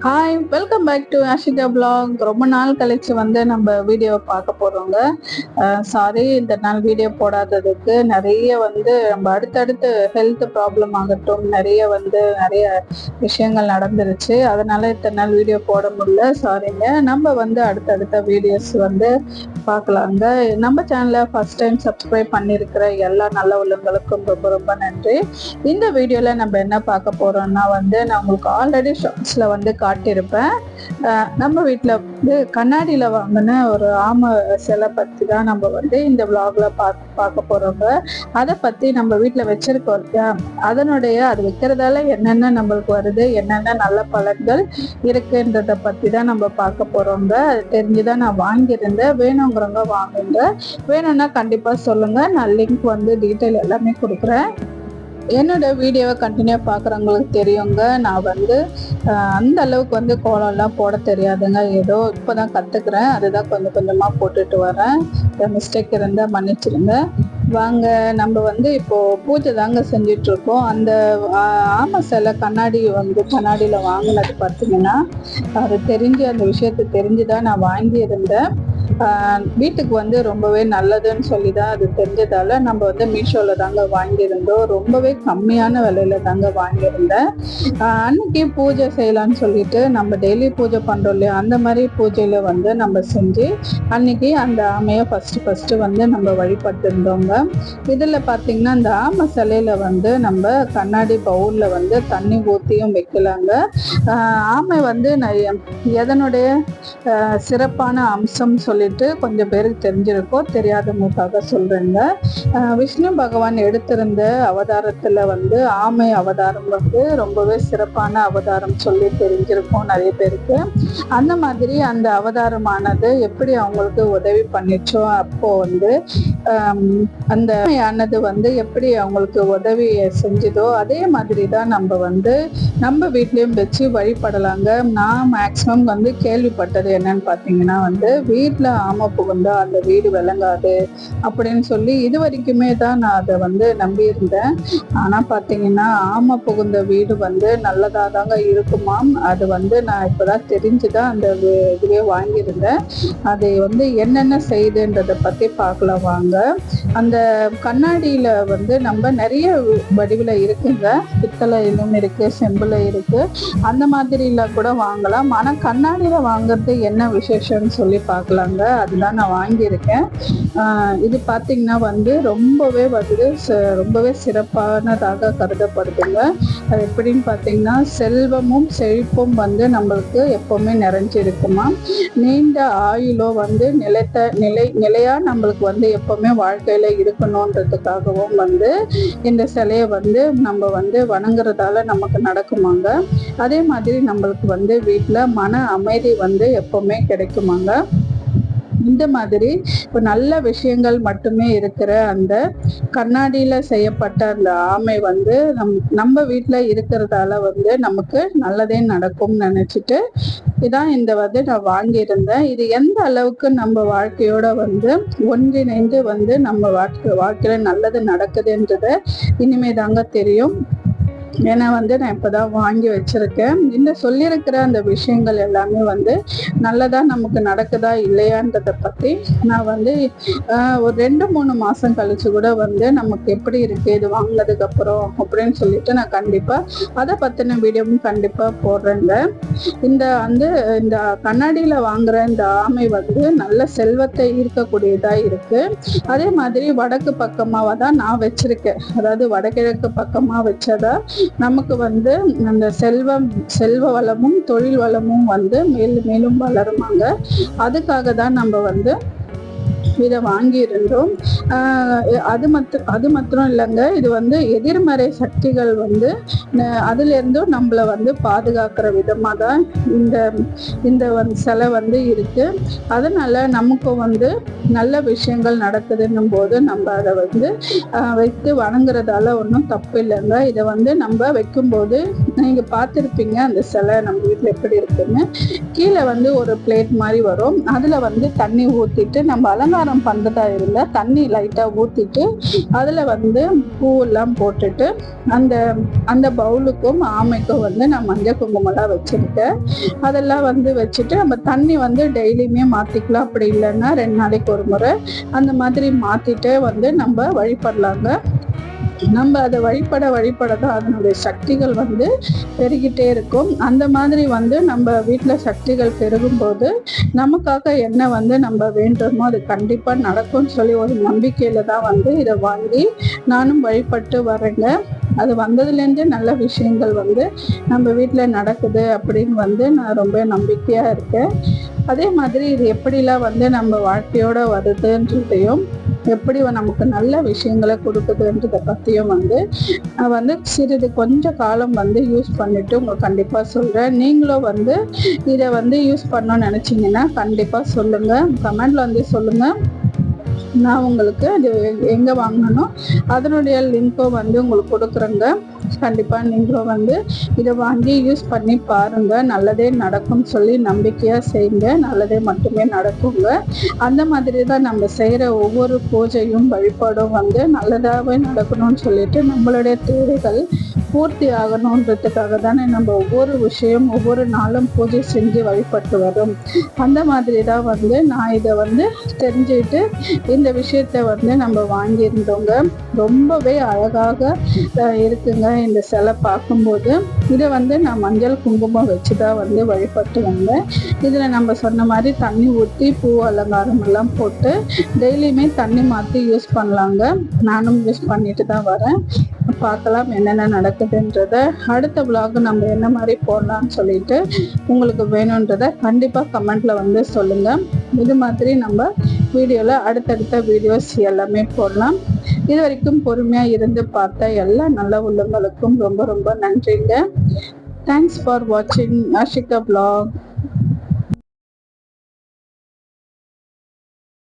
Hi, welcome back to Ashika blog. ரொம்ப நாள் கழிச்சு நம்ம வீடியோ பார்க்க போறோங்க. சாரி, இந்த நாள் வீடியோ போடாததுக்கு. நிறைய நம்ம அடுத்தடுத்து ஹெல்த் ப்ராப்ளம் ஆகட்டும், நிறைய விஷயங்கள் நடந்துருச்சு. அதனால இத்தனை நாள் வீடியோ போட முடியல, சாரிங்க. நம்ம அடுத்தடுத்த வீடியோஸ் பார்க்கலாங்க. நம்ம சேனலை ஃபர்ஸ்ட் டைம் சப்ஸ்கிரைப் பண்ணியிருக்கிற எல்லா நல்ல உள்ளங்களுக்கும் ரொம்ப ரொம்ப நன்றி. இந்த வீடியோவில் நம்ம என்ன பார்க்க போறோம்னா நான் உங்களுக்கு ஆல்ரெடி ஷார்ட்ஸில் காட்டியிருப்பேன். நம்ம வீட்டில் கண்ணாடியில் வாங்கின ஒரு ஆமை சிலை பற்றி தான் நம்ம இந்த விளாக்ல பார்க்க போகிறோங்க. அதை பற்றி நம்ம வீட்டில் வச்சிருக்கோம், அதனுடைய அது வைக்கிறதால என்னென்ன நம்மளுக்கு வருது, என்னென்ன நல்ல பலன்கள் இருக்குன்றதை பற்றி தான் நம்ம பார்க்க போகிறோங்க. அது தெரிஞ்சுதான் நான் வாங்கியிருந்தேன். வேணுங்கிறவங்க வாங்குங்க, வேணும்னா கண்டிப்பாக சொல்லுங்கள். நான் லிங்க் டீட்டெயில் எல்லாமே கொடுக்குறேன். என்னோட வீடியோவை கண்டினியூ பார்க்குறவங்களுக்கு தெரியுங்க, நான் அந்த அளவுக்கு கோலம்லாம் போட தெரியாதுங்க. ஏதோ இப்போ தான் கற்றுக்குறேன், அதுதான் கொஞ்சம் கொஞ்சமாக போட்டுட்டு வரேன். மிஸ்டேக் இருந்தால் மன்னிச்சிருங்க. வாங்க, நம்ம இப்போ பூஜை தாங்க செஞ்சிட்ருக்கோம். அந்த ஆமை சிலை கண்ணாடியில் வாங்கினது பார்த்தீங்கன்னா, அது தெரிஞ்சு அந்த விஷயத்தை தெரிஞ்சு தான் நான் வாங்கியிருந்தேன். வீட்டுக்கு ரொம்பவே நல்லதுன்னு சொல்லி தான் அது தெரிஞ்சதால நம்ம மீஷோவில் தாங்க வாங்கியிருந்தோம். ரொம்பவே கம்மியான விலையில தாங்க வாங்கியிருந்தேன். அன்னைக்கு பூஜை செய்யலான்னு சொல்லிட்டு நம்ம டெய்லி பூஜை பண்ணுறோம் இல்லையா, அந்த மாதிரி பூஜையில் நம்ம செஞ்சு அன்னைக்கு அந்த ஆமையை ஃபஸ்ட்டு நம்ம வழிபட்டுருந்தோங்க. இதில் பார்த்தீங்கன்னா அந்த ஆமை சிலையில நம்ம கண்ணாடி பவுலில் தண்ணி ஊற்றியும் வைக்கலாங்க. ஆமை எதனுடைய சிறப்பான அம்சம் சொல்லிட்டு கொஞ்சம் பேருக்கு தெரிஞ்சிருக்கோம், தெரியாதவங்களுக்காக சொல்றேங்க. விஷ்ணு பகவான் எடுத்திருந்த அவதாரத்துல ஆமை அவதாரம் ரொம்பவே சிறப்பான அவதாரம் சொல்லி தெரிஞ்சிருக்கும் நிறைய பேருக்கு. அந்த மாதிரி அந்த அவதாரமானது எப்படி அவங்களுக்கு உதவி பண்ணிச்சோ, அப்போ அந்த ஆனது எப்படி அவங்களுக்கு உதவி செஞ்சதோ அதே மாதிரி தான் நம்ம வீட்லயும் வச்சு வழிபடலாங்க. நான் மேக்சிமம் கேள்விப்பட்டது என்னன்னு பார்த்தீங்கன்னா வீட்டில் ஆமை புகுந்தா அந்த வீடு விளங்காது அப்படின்னு சொல்லி இது வரைக்குமே தான் நான் அதை நம்பியிருந்தேன். ஆனால் பார்த்தீங்கன்னா ஆமை புகுந்த வீடு நல்லதாக தாங்க இருக்குமாம். அது நான் இப்போதான் தெரிஞ்சுதான் அந்த இதுவே வாங்கியிருந்தேன். அது என்னென்ன செய்யுதுன்றதை பற்றி பார்க்கலாம் வாங்க. அந்த கண்ணாடியில் நம்ம நிறைய வடிவில் இருக்குங்க. பித்தளையிலும் இருக்கு, செம்புல இருக்கு, அந்த மாதிரிலாம் கூட வாங்கலாம். ஆனால் கண்ணாடியில் வாங்குறது என்ன விசேஷம்னு சொல்லி பார்க்கலாங்க. அதுதான் நான் வாங்கியிருக்கேன். இது பார்த்தீங்கன்னா ரொம்பவே சிறப்பானதாக கருதப்படுதுங்க. அது எப்படின்னு பார்த்தீங்கன்னா, செல்வமும் செழிப்பும் நம்மளுக்கு எப்பவுமே நிறைஞ்சிருக்குமா. நீண்ட ஆயுளோ நிலையா நம்மளுக்கு எப்பவுமே வாழ்க்கையில இருக்கணும்ன்றதுக்காகவும் இந்த சிலையை நம்ம வணங்குறதால நமக்கு நடக்குமாங்க. அதே மாதிரி நம்மளுக்கு வீட்டுல மன அமைதி எப்பவுமே கிடைக்குமாங்க. இந்த மாதிரி இப்போ நல்ல விஷயங்கள் மட்டுமே இருக்கிற அந்த கண்ணாடியில செய்யப்பட்ட அந்த ஆமை நம்ம வீட்டுல இருக்கிறதால நமக்கு நல்லதே நடக்கும்னு நினைச்சிட்டு இதான் இந்த நான் வாங்கியிருந்தேன். இது எந்த அளவுக்கு நம்ம வாழ்க்கையோட ஒன்றிணைந்து நம்ம வாழ்க்கையில நல்லது நடக்குதுன்றத இனிமே தாங்க தெரியும். ஏன்னா நான் இப்போதான் வாங்கி வச்சிருக்கேன். இந்த சொல்லியிருக்கிற அந்த விஷயங்கள் எல்லாமே நல்லதா நமக்கு நடக்குதா இல்லையான்றதை பற்றி நான் ஒரு 2-3 மாதம் கழிச்சு கூட நமக்கு எப்படி இருக்கு இது வாங்கினதுக்கு அப்புறம் அப்படின்னு சொல்லிட்டு நான் கண்டிப்பா அதை பற்றின வீடியோவும் கண்டிப்பா போடுறேங்க. இந்த கண்ணாடியில வாங்குற இந்த ஆமை நல்ல செல்வத்தை ஈர்க்கக்கூடியதா இருக்கு. அதே மாதிரி வடக்கு பக்கமாக தான் நான் வச்சிருக்கேன். அதாவது வடகிழக்கு பக்கமா வச்சதா நமக்கு அந்த செல்வ வளமும் தொழில் வளமும் மேலும் மேலும் வளருமாங்க. அதுக்காக தான் நம்ம இதை வாங்கி இருந்தோம். அது மாத்திரம் இல்லைங்க, இது எதிர்மறை சக்திகள் அதுல இருந்தும் நம்மள பாதுகாக்கிற விதமா தான் இந்த சிலை இருக்கு. அதனால நமக்கும் நல்ல விஷயங்கள் நடக்குதுன்னும் போது நம்ம அதை வைத்து வணங்குறதால ஒன்றும் தப்பு இல்லைங்க. இதை நம்ம வைக்கும்போது நீங்க பார்த்துருப்பீங்க அந்த சிலை நம்ம வீட்டில் எப்படி இருக்குன்னு. கீழே ஒரு பிளேட் மாதிரி வரும், அதுல தண்ணி ஊற்றிட்டு நம்ம அலங்காரம் பரிகாரம் பண்றதா இருந்தா தண்ணி லைட்டா ஊத்திட்டு அதுல வந்து பூவெல்லாம் போட்டுட்டு அந்த அந்த பவுலுக்கும் ஆமைக்கும் வந்து நான் மஞ்சள் குங்குமம்லாம் வச்சிருக்கேன். அதெல்லாம் வந்து வச்சுட்டு நம்ம தண்ணி வந்து டெய்லியுமே மாத்திக்கலாம். அப்படி இல்லைன்னா 2 நாளைக்கு ஒரு முறை அந்த மாதிரி மாத்திட்டே வந்து நம்ம வழிபடலாங்க. நம்ம அதை வழிபட தான் அதனுடைய சக்திகள் வந்து பெருகிட்டே இருக்கும். அந்த மாதிரி வந்து நம்ம வீட்டில் சக்திகள் பெருகும் போது நமக்காக என்ன வந்து நம்ம வேண்டுமோ அது கண்டிப்பாக நடக்கும்னு சொல்லி ஒரு நம்பிக்கையில தான் வந்து இதை வாங்கி நானும் வழிபட்டு வரேங்க. அது வந்ததுலேருந்து நல்ல விஷயங்கள் வந்து நம்ம வீட்டில் நடக்குது அப்படின்னு வந்து நான் ரொம்ப நம்பிக்கையாக இருக்கேன். அதே மாதிரி இது எப்படிலாம் வந்து நம்ம வாழ்க்கையோட வருதுன்றதையும் எப்படி நமக்கு நல்ல விஷயங்களை கொடுக்குதுன்றதை பற்றியும் வந்து சிறிது கொஞ்சம் காலம் வந்து யூஸ் பண்ணிட்டு உங்களுக்கு கண்டிப்பாக சொல்கிறேன். நீங்களும் வந்து இதை வந்து யூஸ் பண்ணணும்னு நினச்சிங்கன்னா கண்டிப்பாக சொல்லுங்கள், கமெண்ட்ல வந்து சொல்லுங்கள். நான் உங்களுக்கு அது எங்கே வாங்கணும் அதனுடைய லிங்க்கும் வந்து உங்களுக்கு கொடுக்குறேங்க. கண்டிப்பாக நீங்களும் வந்து இதை வாங்கி யூஸ் பண்ணி பாருங்க. நல்லதே நடக்கும்னு சொல்லி நம்பிக்கையாக செய்யுங்க, நல்லதே மட்டுமே நடக்குங்க. அந்த மாதிரி தான் நம்ம செய்கிற ஒவ்வொரு பூஜையும் வழிபாடும் வந்து நல்லதாகவே நடக்கணும்னு சொல்லிட்டு நம்மளுடைய தேவைகள் பூர்த்தி ஆகணுன்றதுக்காக தானே நம்ம ஒவ்வொரு விஷயம் ஒவ்வொரு நாளும் பூஜை செஞ்சு வழிபட்டு வரும். அந்த மாதிரி தான் வந்து நான் இதை வந்து தெரிஞ்சுக்கிட்டு இந்த விஷயத்த வந்து நம்ம வாங்கியிருந்தோங்க. ரொம்பவே அழகாக இருக்குங்க இந்த சிலை பார்க்கும்போது. இதை வந்து நான் மஞ்சள் குங்குமம் வச்சு தான் வந்து வழிபட்டு வந்தேன். இதில் நம்ம சொன்ன மாதிரி தண்ணி ஊற்றி பூ அலங்காரம் எல்லாம் போட்டு டெய்லியுமே தண்ணி மாற்றி யூஸ் பண்ணலாங்க. நானும் யூஸ் பண்ணிட்டு தான் வரேன். பார்க்கலாம் என்னென்ன நடக்குதுன்றத. அடுத்த விலாக் நம்ம என்ன மாதிரி போடலான்னு சொல்லிட்டு உங்களுக்கு வேணுன்றத கண்டிப்பாக கமெண்ட்ல வந்து சொல்லுங்க. இது மாதிரி நம்ம வீடியோவில் அடுத்தடுத்த வீடியோஸ் எல்லாமே போடலாம். இது வரைக்கும் பொறுமையாக இருந்து பார்த்த எல்லா நல்ல உள்ளங்களுக்கும் ரொம்ப ரொம்ப நன்றிங்க. தேங்க்ஸ் ஃபார் வாட்சிங் ஆஷிகா விலாக்.